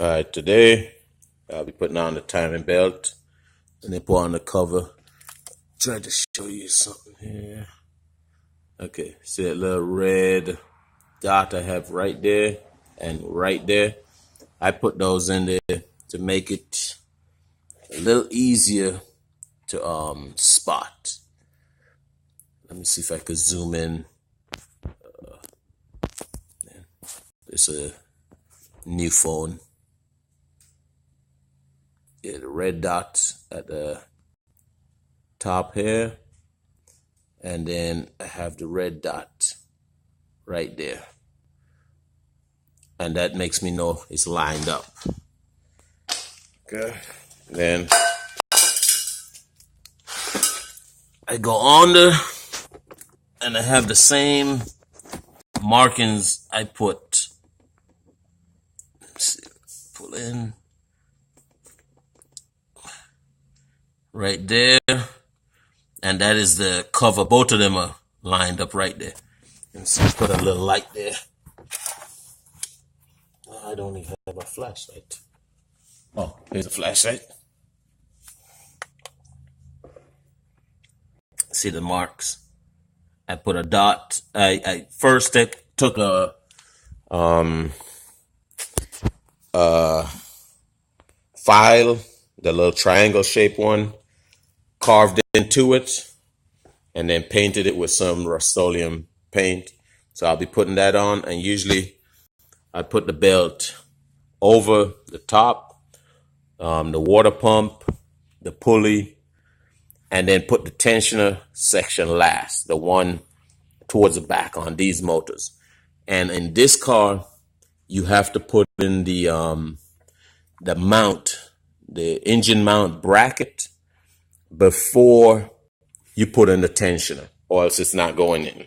All right, today I'll be putting on the timing belt and then put on the cover. Try to show you something here. Okay, see that little red dot I have right there and right there? I put those in there to make it a little easier to spot. Let me see if I could zoom in. It's a new phone. Yeah, the red dot at the top here, and then I have the red dot right there, and that makes me know it's lined up. Okay, then I go under and I have the same markings I put. Let's see, pull in right there, and that is the cover. Both of them are lined up right there. And so put a little light there. I don't even have a flashlight. Oh, here's a flashlight. See the marks? I put a dot. I first took a file, the little triangle shaped one, carved into it, and then painted it with some Rust-Oleum paint. So I'll be putting that on, and usually I put the belt over the top, the water pump, the pulley, and then put the tensioner section last, the one towards the back on these motors. And in this car, you have to put in the mount, the engine mount bracket before you put in the tensioner, or else it's not going in.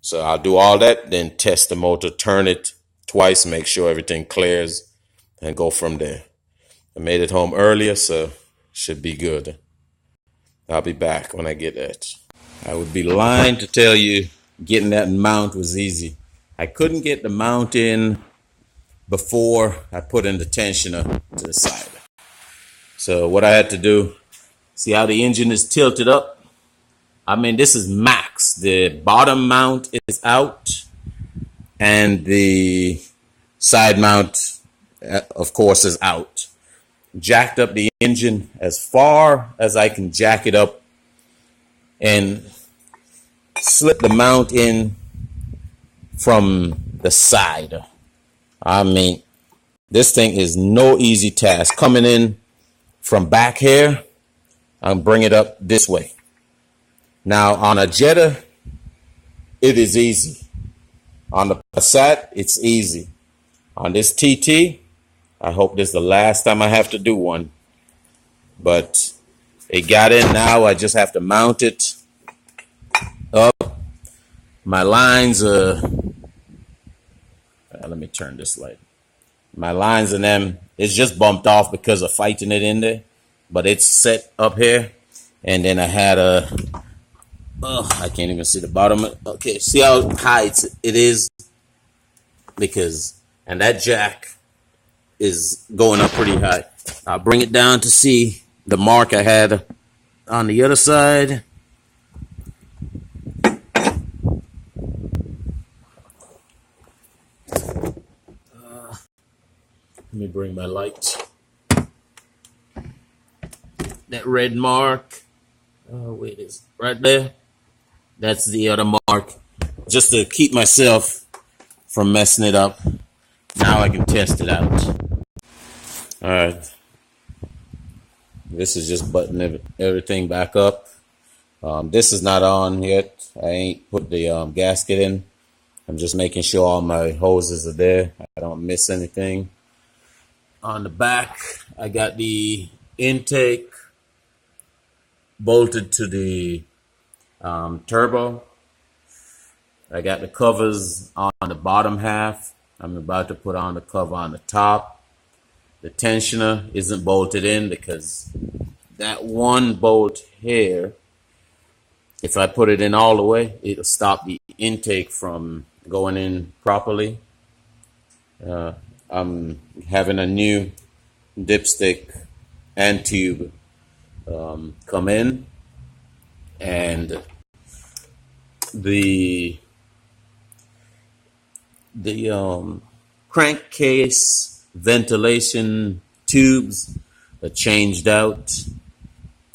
So I'll do all that, then test the motor, turn it twice, make sure everything clears, and go from there. I made it home earlier, so should be good. I'll be back when I get that. I would be lying to tell you getting that mount was easy. I couldn't get the mount in before I put in the tensioner to the side. So what I had to do, see how the engine is tilted up? I mean, this is max. The bottom mount is out, and the side mount, of course, is out. Jacked up the engine as far as I can jack it up and slip the mount in from the side. I mean, this thing is no easy task. Coming in from back here, I'll bring it up this way. Now, on a Jetta, it is easy. On the Passat, it's easy. On this TT, I hope this is the last time I have to do one. But it got in now. I just have to mount it up. My lines are... let me turn this light. My lines in them, it's just bumped off because of fighting it in there. But it's set up here. And then I had a... I can't even see the bottom. Okay, see how high it is? Because... and that jack is going up pretty high. I'll bring it down to see the mark I had on the other side. Let me bring my light. That red mark. Oh, wait, it's right there. That's the other mark. Just to keep myself from messing it up. Now I can test it out. All right. This is just buttoning everything back up. This is not on yet. I ain't put the gasket in. I'm just making sure all my hoses are there. I don't miss anything. On the back, I got the intake bolted to the turbo. I got the covers on the bottom half. I'm about to put on the cover on the top. The tensioner isn't bolted in because that one bolt here, if I put it in all the way, it'll stop the intake from going in properly. I'm having a new dipstick and tube come in, and the crankcase ventilation tubes are changed out.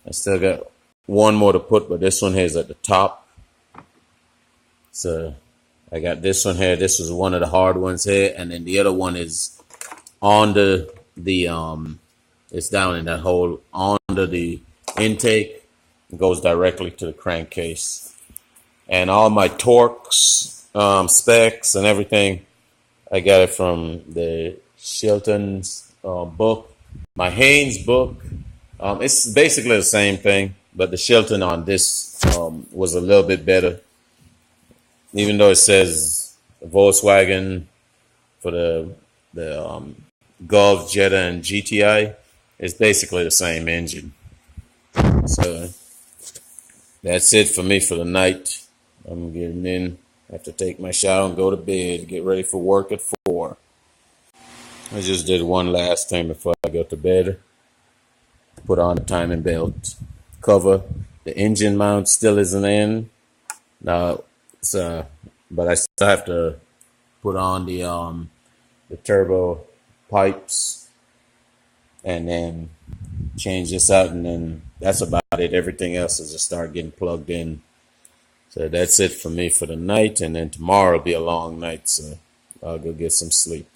I still got one more to put, but this one here is at the top. So I got this one here. This was one of the hard ones here, and then the other one is under the it's down in that hole under the intake. It goes directly to the crankcase. And all my Torx specs and everything, I got it from the Shilton's book. My Haynes book, it's basically the same thing, but the Shilton on this was a little bit better. Even though it says Volkswagen for the Golf, Jetta, and GTI, it's basically the same engine. So that's it for me for the night. I'm getting in. I have to take my shower and go to bed. Get ready for work at 4. I just did one last thing before I go to bed. Put on the timing belt cover. The engine mount still isn't in. Now, but I still have to put on the turbo pipes and then change this out, and then that's about it. Everything else is just start getting plugged in. So that's it for me for the night, and then tomorrow will be a long night, so I'll go get some sleep.